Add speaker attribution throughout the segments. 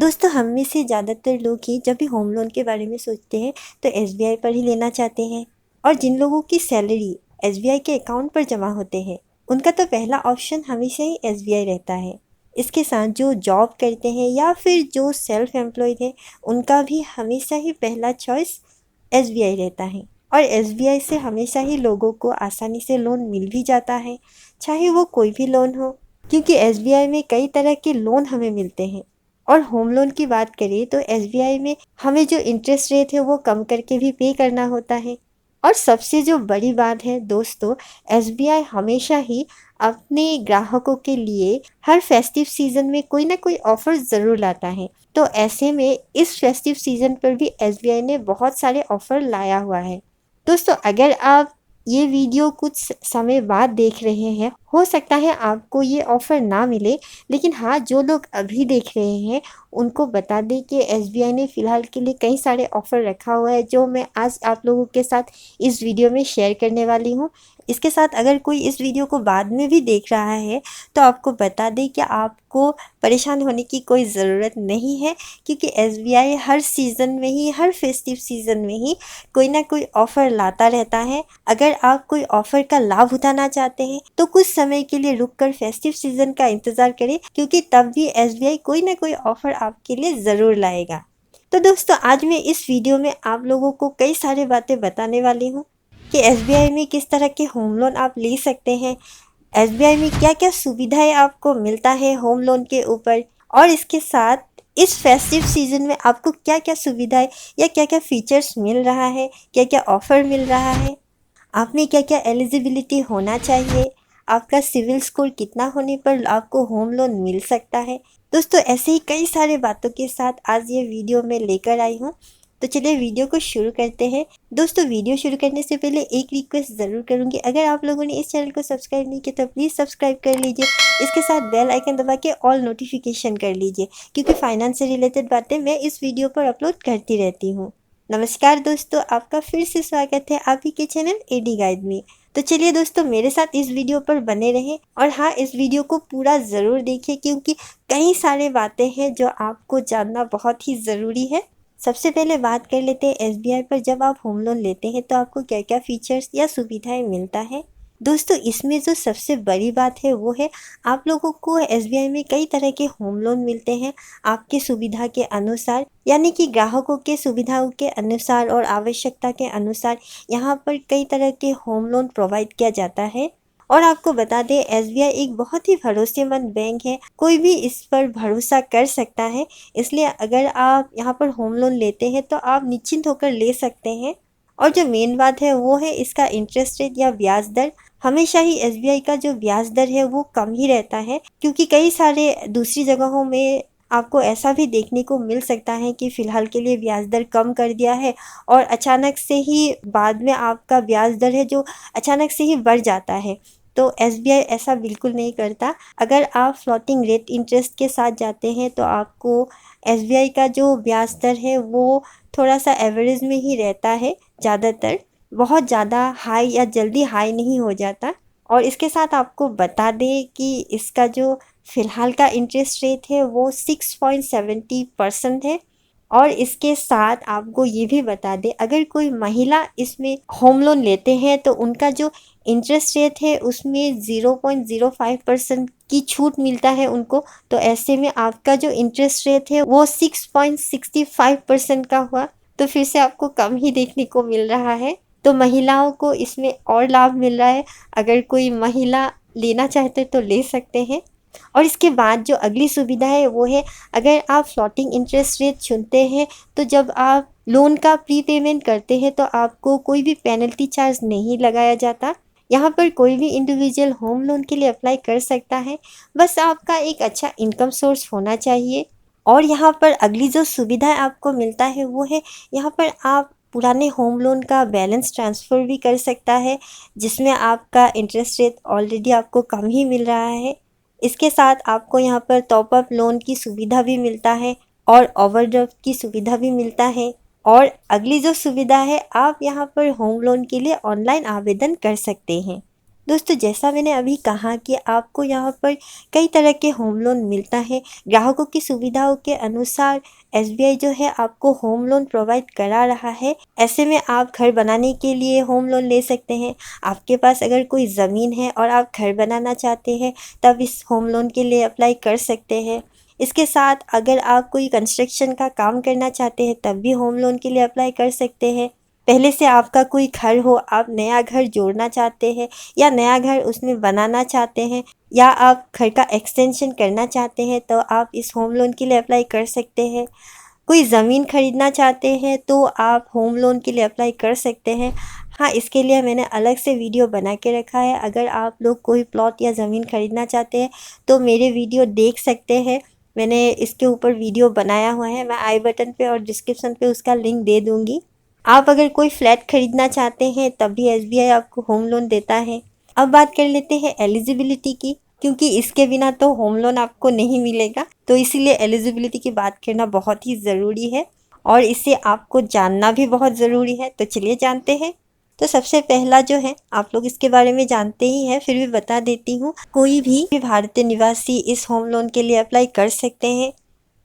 Speaker 1: दोस्तों, हम में से ज़्यादातर लोग ही जब भी होम लोन के बारे में सोचते हैं तो एसबीआई पर ही लेना चाहते हैं। और जिन लोगों की सैलरी एसबीआई के अकाउंट पर जमा होते हैं उनका तो पहला ऑप्शन हमेशा ही एसबीआई रहता है। इसके साथ जो जॉब करते हैं या फिर जो सेल्फ एम्प्लॉयड है उनका भी हमेशा ही पहला चॉइस एसबीआई रहता है। और एसबीआई से हमेशा ही लोगों को आसानी से लोन मिल भी जाता है, चाहे वो कोई भी लोन हो, क्योंकि एसबीआई में कई तरह के लोन हमें मिलते हैं। और होम लोन की बात करें तो एसबीआई में हमें जो इंटरेस्ट रेट है वो कम करके भी पे करना होता है। और सबसे जो बड़ी बात है दोस्तों, एसबीआई हमेशा ही अपने ग्राहकों के लिए हर फेस्टिव सीज़न में कोई ना कोई ऑफ़र ज़रूर लाता है। तो ऐसे में इस फेस्टिव सीज़न पर भी एसबीआई ने बहुत सारे ऑफ़र लाया हुआ है। दोस्तों, अगर आप ये वीडियो कुछ समय बाद देख रहे हैं, हो सकता है आपको ये ऑफ़र ना मिले, लेकिन हाँ, जो लोग अभी देख रहे हैं उनको बता दें कि एसबीआई ने फ़िलहाल के लिए कई सारे ऑफ़र रखा हुआ है जो मैं आज आप लोगों के साथ इस वीडियो में शेयर करने वाली हूँ। इसके साथ अगर कोई इस वीडियो को बाद में भी देख रहा है तो आपको बता दें कि आपको परेशान होने की कोई ज़रूरत नहीं है, क्योंकि एसबीआई हर सीज़न में ही, हर फेस्टिव सीज़न में ही कोई ना कोई ऑफ़र लाता रहता है। अगर आप कोई ऑफ़र का लाभ उठाना चाहते हैं तो कुछ समय के लिए रुककर फेस्टिव सीज़न का इंतज़ार करें, क्योंकि तब भी एसबीआई कोई ना कोई ऑफ़र आपके लिए ज़रूर लाएगा। तो दोस्तों, आज मैं इस वीडियो में आप लोगों को कई सारी बातें बताने वाली हूँ कि एसबीआई में किस तरह के होम लोन आप ले सकते हैं, एसबीआई में क्या-क्या सुविधाएं आपको मिलता है होम लोन के ऊपर, और इसके साथ इस फेस्टिव सीज़न में आपको क्या-क्या सुविधाएं या क्या-क्या फीचर्स मिल रहा है, क्या-क्या ऑफ़र मिल रहा है, आप में क्या-क्या एलिजिबिलिटी होना चाहिए, आपका सिविल स्कोर कितना होने पर आपको होम लोन मिल सकता है। दोस्तों, ऐसे ही कई सारे बातों के साथ आज ये वीडियो मैं लेकर आई हूँ। तो चलिए वीडियो को शुरू करते हैं। दोस्तों, वीडियो शुरू करने से पहले एक रिक्वेस्ट ज़रूर करूँगी, अगर आप लोगों ने इस चैनल को सब्सक्राइब नहीं किया तो प्लीज़ सब्सक्राइब कर लीजिए। इसके साथ बेल आइकन दबा के ऑल नोटिफिकेशन कर लीजिए, क्योंकि फाइनेंस से रिलेटेड बातें मैं इस वीडियो पर अपलोड करती रहती हूँ। नमस्कार दोस्तों, आपका फिर से स्वागत है आप ही के चैनल एडी गाइड में। तो चलिए दोस्तों, मेरे साथ इस वीडियो पर बने रहें और हाँ, इस वीडियो को पूरा ज़रूर देखिए, क्योंकि कई सारे बातें हैं जो आपको जानना बहुत ही ज़रूरी है। सबसे पहले बात कर लेते हैं एसबीआई पर जब आप होम लोन लेते हैं तो आपको क्या क्या फीचर्स या सुविधाएं मिलता है। दोस्तों, इसमें जो सबसे बड़ी बात है वो है, आप लोगों को एसबीआई में कई तरह के होम लोन मिलते हैं आपकी सुविधा के अनुसार, यानी कि ग्राहकों के सुविधाओं के अनुसार और आवश्यकता के अनुसार यहाँ पर कई तरह के होम लोन प्रोवाइड किया जाता है। और आपको बता दें, एसबीआई एक बहुत ही भरोसेमंद बैंक है, कोई भी इस पर भरोसा कर सकता है। इसलिए अगर आप यहाँ पर होम लोन लेते हैं तो आप निश्चिंत होकर ले सकते हैं। और जो मेन बात है वो है इसका इंटरेस्ट रेट या ब्याज दर। हमेशा ही एसबीआई का जो ब्याज दर है वो कम ही रहता है, क्योंकि कई सारे दूसरी जगहों में आपको ऐसा भी देखने को मिल सकता है कि फ़िलहाल के लिए ब्याज दर कम कर दिया है और अचानक से ही बाद में आपका ब्याज दर है जो अचानक से ही बढ़ जाता है। तो एसबीआई ऐसा बिल्कुल नहीं करता। अगर आप फ्लोटिंग रेट इंटरेस्ट के साथ जाते हैं तो आपको एसबीआई का जो ब्याज दर है वो थोड़ा सा एवरेज में ही रहता है, ज़्यादातर बहुत ज़्यादा हाई या जल्दी हाई नहीं हो जाता। और इसके साथ आपको बता दें कि इसका जो फ़िलहाल का इंटरेस्ट रेट है वो 6.70% है। और इसके साथ आपको ये भी बता दें, अगर कोई महिला इसमें होम लोन लेते हैं तो उनका जो इंटरेस्ट रेट है उसमें 0.05% की छूट मिलता है उनको। तो ऐसे में आपका जो इंटरेस्ट रेट है वो 6.65% का हुआ, तो फिर से आपको कम ही देखने को मिल रहा है। तो महिलाओं को इसमें और लाभ मिल रहा है, अगर कोई महिला लेना चाहते तो ले सकते हैं। और इसके बाद जो अगली सुविधा है वो है, अगर आप फ्लोटिंग इंटरेस्ट रेट चुनते हैं तो जब आप लोन का प्री पेमेंट करते हैं तो आपको कोई भी पेनल्टी चार्ज नहीं लगाया जाता। यहाँ पर कोई भी इंडिविजुअल होम लोन के लिए अप्लाई कर सकता है, बस आपका एक अच्छा इनकम सोर्स होना चाहिए। और यहाँ पर अगली जो सुविधा आपको मिलता है वो है, यहाँ पर आप पुराने होम लोन का बैलेंस ट्रांसफ़र भी कर सकता है, जिसमें आपका इंटरेस्ट रेट ऑलरेडी आपको कम ही मिल रहा है। इसके साथ आपको यहाँ पर टॉप अप लोन की सुविधा भी मिलता है और ओवरड्राफ्ट की सुविधा भी मिलता है। और अगली जो सुविधा है, आप यहाँ पर होम लोन के लिए ऑनलाइन आवेदन कर सकते हैं। दोस्तों, जैसा मैंने अभी कहा कि आपको यहाँ पर कई तरह के होम लोन मिलता है। ग्राहकों की सुविधाओं के अनुसार एसबीआई जो है आपको होम लोन प्रोवाइड करा रहा है। ऐसे में आप घर बनाने के लिए होम लोन ले सकते हैं। आपके पास अगर कोई ज़मीन है और आप घर बनाना चाहते हैं, तब इस होम लोन के लिए अप्लाई कर सकते हैं। इसके साथ अगर आप कोई कंस्ट्रक्शन का काम करना चाहते हैं, तब भी होम लोन के लिए अप्लाई कर सकते हैं। पहले से आपका कोई घर हो, आप नया घर जोड़ना चाहते हैं या नया घर उसमें बनाना चाहते हैं, या आप घर का एक्सटेंशन करना चाहते हैं, तो आप इस होम लोन के लिए अप्लाई कर सकते हैं। कोई ज़मीन खरीदना चाहते हैं तो आप होम लोन के लिए अप्लाई कर सकते हैं। हाँ, इसके लिए मैंने अलग से वीडियो बना के रखा है। अगर आप लोग कोई प्लॉट या ज़मीन खरीदना चाहते हैं तो मेरे वीडियो देख सकते हैं। मैंने इसके ऊपर वीडियो बनाया हुआ है, मैं आई बटन पे और डिस्क्रिप्शन पे उसका लिंक दे दूँगी। आप अगर कोई फ्लैट खरीदना चाहते हैं तब भी एसबीआई आपको होम लोन देता है। अब बात कर लेते हैं एलिजिबिलिटी की, क्योंकि इसके बिना तो होम लोन आपको नहीं मिलेगा, तो इसीलिए एलिजिबिलिटी की बात करना बहुत ही ज़रूरी है और इसे आपको जानना भी बहुत ज़रूरी है। तो चलिए जानते हैं। तो सबसे पहला जो है, आप लोग इसके बारे में जानते ही हैं, फिर भी बता देती हूँ। कोई भी भारतीय निवासी इस होम लोन के लिए अप्लाई कर सकते हैं।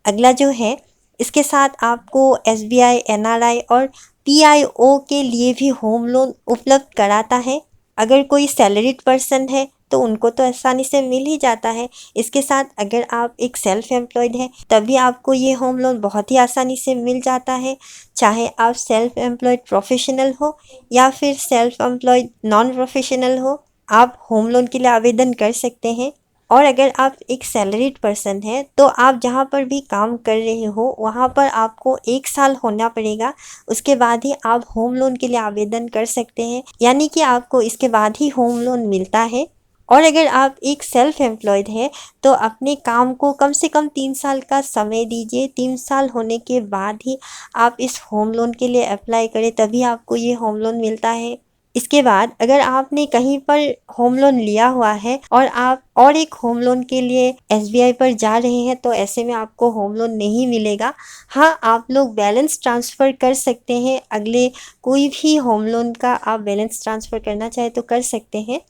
Speaker 1: अगला जो है, इसके साथ आपको एसबीआई, एनआरआई और पीआईओ के लिए भी होम लोन उपलब्ध कराता है। अगर कोई सैलरीड पर्सन है तो उनको तो आसानी से मिल ही जाता है। इसके साथ अगर आप एक सेल्फ एम्प्लॉयड हैं तभी आपको ये होम लोन बहुत ही आसानी से मिल जाता है। चाहे आप सेल्फ एम्प्लॉयड प्रोफेशनल हो या फिर सेल्फ एम्प्लॉयड नॉन प्रोफेशनल हो, आप होम लोन के लिए आवेदन कर सकते हैं। और अगर आप एक सैलरीड पर्सन हैं तो आप जहाँ पर भी काम कर रहे हो वहाँ पर आपको 1 साल होना पड़ेगा। उसके बाद ही आप होम लोन के लिए आवेदन कर सकते हैं, यानी कि आपको इसके बाद ही होम लोन मिलता है। और अगर आप एक सेल्फ एम्प्लॉयड हैं तो अपने काम को कम से कम 3 साल का समय दीजिए। 3 साल होने के बाद ही आप इस होम लोन के लिए अप्लाई करें, तभी आपको ये होम लोन मिलता है। इसके बाद अगर आपने कहीं पर होम लोन लिया हुआ है और आप और एक होम लोन के लिए एसबीआई पर जा रहे हैं, तो ऐसे में आपको होम लोन नहीं मिलेगा। हाँ, आप लोग बैलेंस ट्रांसफ़र कर सकते हैं। अगले कोई भी होम लोन का आप बैलेंस ट्रांसफ़र करना चाहे तो कर सकते हैं,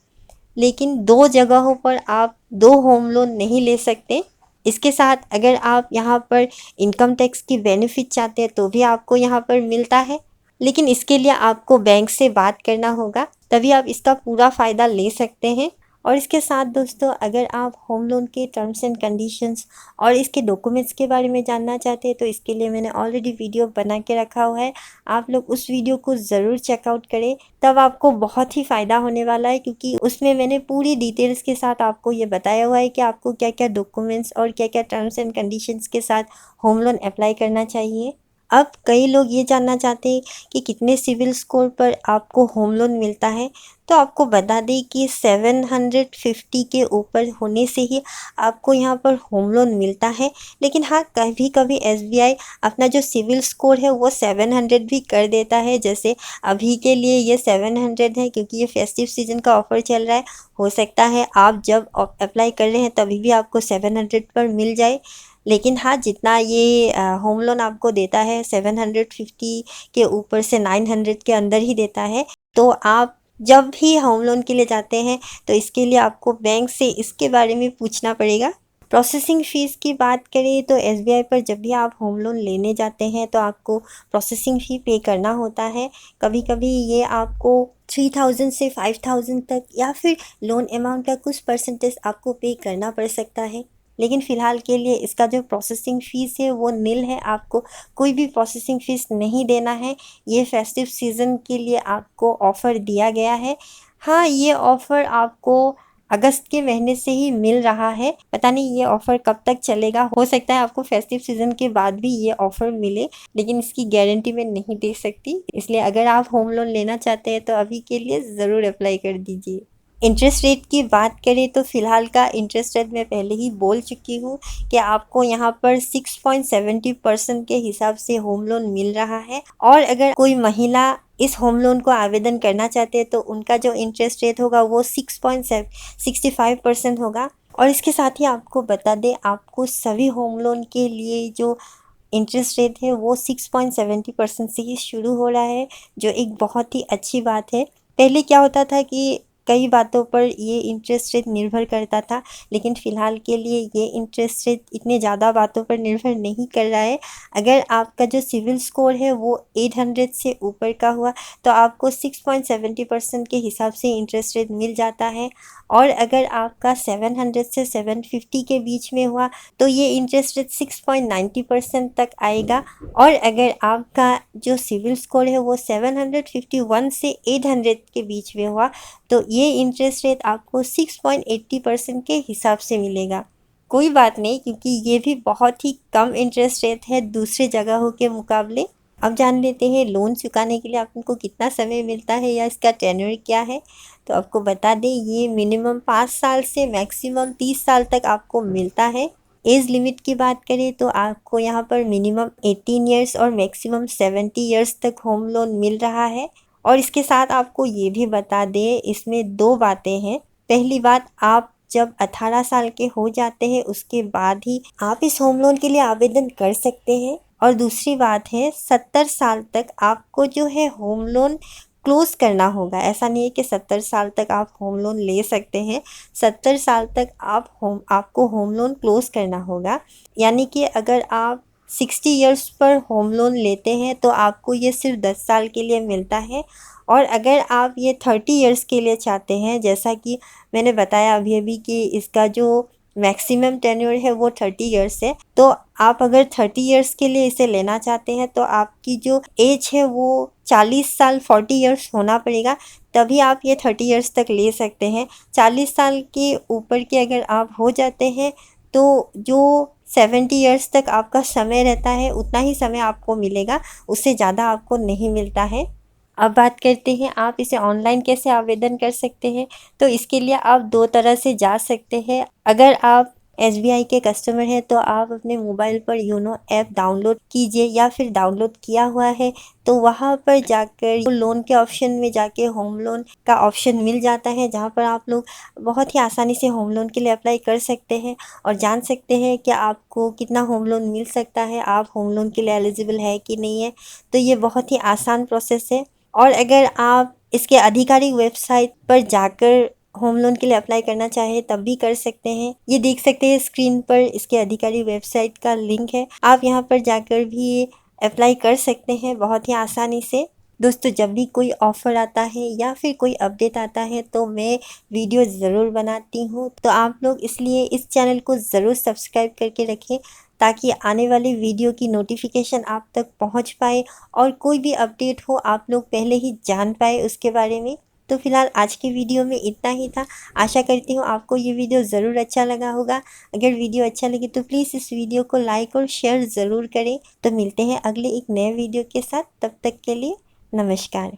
Speaker 1: लेकिन 2 जगहों पर आप 2 होम लोन नहीं ले सकते। इसके साथ अगर आप यहाँ पर इनकम टैक्स की बेनिफिट चाहते हैं तो भी आपको यहाँ पर मिलता है, लेकिन इसके लिए आपको बैंक से बात करना होगा, तभी आप इसका पूरा फ़ायदा ले सकते हैं। और इसके साथ दोस्तों, अगर आप होम लोन के टर्म्स एंड कंडीशंस और इसके डॉक्यूमेंट्स के बारे में जानना चाहते हैं तो इसके लिए मैंने ऑलरेडी वीडियो बना के रखा हुआ है। आप लोग उस वीडियो को ज़रूर चेकआउट करें, तब आपको बहुत ही फ़ायदा होने वाला है, क्योंकि उसमें मैंने पूरी डिटेल्स के साथ आपको ये बताया हुआ है कि आपको क्या क्या डॉक्यूमेंट्स और क्या क्या टर्म्स एंड कंडीशंस के साथ होम लोन अप्लाई करना चाहिए। अब कई लोग ये जानना चाहते हैं कि कितने सिविल स्कोर पर आपको होम लोन मिलता है। तो आपको बता दें कि 750 के ऊपर होने से ही आपको यहाँ पर होम लोन मिलता है। लेकिन हाँ, कभी कभी एसबीआई अपना जो सिविल स्कोर है वो 700 भी कर देता है। जैसे अभी के लिए ये 700 है, क्योंकि ये फेस्टिव सीजन का ऑफ़र चल रहा है। हो सकता है आप जब अप्लाई कर रहे हैं तभी भी आपको 700 पर मिल जाए। लेकिन हाँ, जितना ये होम लोन आपको देता है 750 के ऊपर से 900 के अंदर ही देता है। तो आप जब भी होम लोन के लिए जाते हैं तो इसके लिए आपको बैंक से इसके बारे में पूछना पड़ेगा। प्रोसेसिंग फ़ीस की बात करें तो एसबीआई पर जब भी आप होम लोन लेने जाते हैं तो आपको प्रोसेसिंग फ़ी पे करना होता है। कभी कभी ये आपको 3000 से 5000 तक या फिर लोन अमाउंट का कुछ परसेंटेज आपको पे करना पड़ सकता है। लेकिन फ़िलहाल के लिए इसका जो प्रोसेसिंग फ़ीस है वो निल है, आपको कोई भी प्रोसेसिंग फ़ीस नहीं देना है। ये फेस्टिव सीज़न के लिए आपको ऑफ़र दिया गया है। हाँ, ये ऑफ़र आपको अगस्त के महीने से ही मिल रहा है। पता नहीं ये ऑफ़र कब तक चलेगा, हो सकता है आपको फेस्टिव सीज़न के बाद भी ये ऑफ़र मिले, लेकिन इसकी गारंटी मैं नहीं दे सकती। इसलिए अगर आप होम लोन लेना चाहते हैं तो अभी के लिए ज़रूर अप्लाई कर दीजिए। इंटरेस्ट रेट की बात करें तो फ़िलहाल का इंटरेस्ट रेट मैं पहले ही बोल चुकी हूँ कि आपको यहाँ पर 6.70% के हिसाब से होम लोन मिल रहा है। और अगर कोई महिला इस होम लोन को आवेदन करना चाहते हैं तो उनका जो इंटरेस्ट रेट होगा वो 6.65% होगा। और इसके साथ ही आपको बता दें, आपको सभी होम लोन के लिए जो इंटरेस्ट रेट है वो 6.70% से ही शुरू हो रहा है, जो एक बहुत ही अच्छी बात है। पहले क्या होता था कि कई बातों पर ये इंटरेस्ट रेट निर्भर करता था, लेकिन फ़िलहाल के लिए ये इंटरेस्ट रेट इतने ज़्यादा बातों पर निर्भर नहीं कर रहा है। अगर आपका जो सिविल स्कोर है वो 800 से ऊपर का हुआ तो आपको 6.70% के हिसाब से इंटरेस्ट रेट मिल जाता है, और अगर आपका 700 से 750 के बीच में हुआ तो ये इंटरेस्ट रेट 6.90% तक आएगा। और अगर आपका जो सिविल स्कोर है वो 751 से 800 के बीच में हुआ तो ये इंटरेस्ट रेट आपको 6.80% के हिसाब से मिलेगा। कोई बात नहीं, क्योंकि ये भी बहुत ही कम इंटरेस्ट रेट है दूसरे जगहों के मुकाबले। अब जान लेते हैं लोन चुकाने के लिए आपको कितना समय मिलता है या इसका टेन्योर क्या है। तो आपको बता दें, ये मिनिमम 5 साल से मैक्सिमम 30 साल तक आपको मिलता है। एज लिमिट की बात करें तो आपको यहाँ पर मिनिमम 18 ईयर्स और मैक्सिमम 70 ईयर्स तक होम लोन मिल रहा है। और इसके साथ आपको ये भी बता दें, इसमें 2 बातें हैं। पहली बात, आप जब 18 साल के हो जाते हैं उसके बाद ही आप इस होम लोन के लिए आवेदन कर सकते हैं। और दूसरी बात है, 70 साल तक आपको जो है होम लोन क्लोज़ करना होगा। ऐसा नहीं है कि 70 साल तक आप होम लोन ले सकते हैं, 70 साल तक आपको होम लोन क्लोज़ करना होगा। यानी कि अगर आप 60 इयर्स पर होम लोन लेते हैं तो आपको ये सिर्फ 10 साल के लिए मिलता है। और अगर आप ये 30 इयर्स के लिए चाहते हैं, जैसा कि मैंने बताया अभी कि इसका जो मैक्सिमम टेन्योर है वो 30 इयर्स है, तो आप अगर 30 इयर्स के लिए इसे लेना चाहते हैं तो आपकी जो एज है वो 40 साल 40 इयर्स होना पड़ेगा, तभी आप ये 30 इयर्स तक ले सकते हैं। 40 साल के ऊपर के अगर आप हो जाते हैं तो जो 70 इयर्स तक आपका समय रहता है उतना ही समय आपको मिलेगा, उससे ज़्यादा आपको नहीं मिलता है। अब बात करते हैं आप इसे ऑनलाइन कैसे आवेदन कर सकते हैं। तो इसके लिए आप 2 तरह से जा सकते हैं। अगर आप एसबीआई के कस्टमर हैं तो आप अपने मोबाइल पर योनो ऐप डाउनलोड कीजिए, या फिर डाउनलोड किया हुआ है तो वहाँ पर जाकर लोन के ऑप्शन में जाके होम लोन का ऑप्शन मिल जाता है, जहाँ पर आप लोग बहुत ही आसानी से होम लोन के लिए अप्लाई कर सकते हैं और जान सकते हैं कि आपको कितना होम लोन मिल सकता है, आप होम लोन के लिए एलिजिबल है कि नहीं है। तो ये बहुत ही आसान प्रोसेस है। और अगर आप इसके आधिकारिक वेबसाइट पर जाकर होम लोन के लिए अप्लाई करना चाहें तब भी कर सकते हैं। ये देख सकते हैं स्क्रीन पर इसके आधिकारिक वेबसाइट का लिंक है, आप यहाँ पर जाकर भी अप्लाई कर सकते हैं बहुत ही आसानी से। दोस्तों, जब भी कोई ऑफ़र आता है या फिर कोई अपडेट आता है तो मैं वीडियो ज़रूर बनाती हूँ, तो आप लोग इसलिए इस चैनल को ज़रूर सब्सक्राइब करके रखें ताकि आने वाली वीडियो की नोटिफिकेशन आप तक पहुँच पाए और कोई भी अपडेट हो आप लोग पहले ही जान पाए उसके बारे में। तो फिलहाल आज की वीडियो में इतना ही था। आशा करती हूँ आपको ये वीडियो ज़रूर अच्छा लगा होगा। अगर वीडियो अच्छा लगे तो प्लीज़ इस वीडियो को लाइक और शेयर ज़रूर करें। तो मिलते हैं अगले एक नए वीडियो के साथ, तब तक के लिए नमस्कार।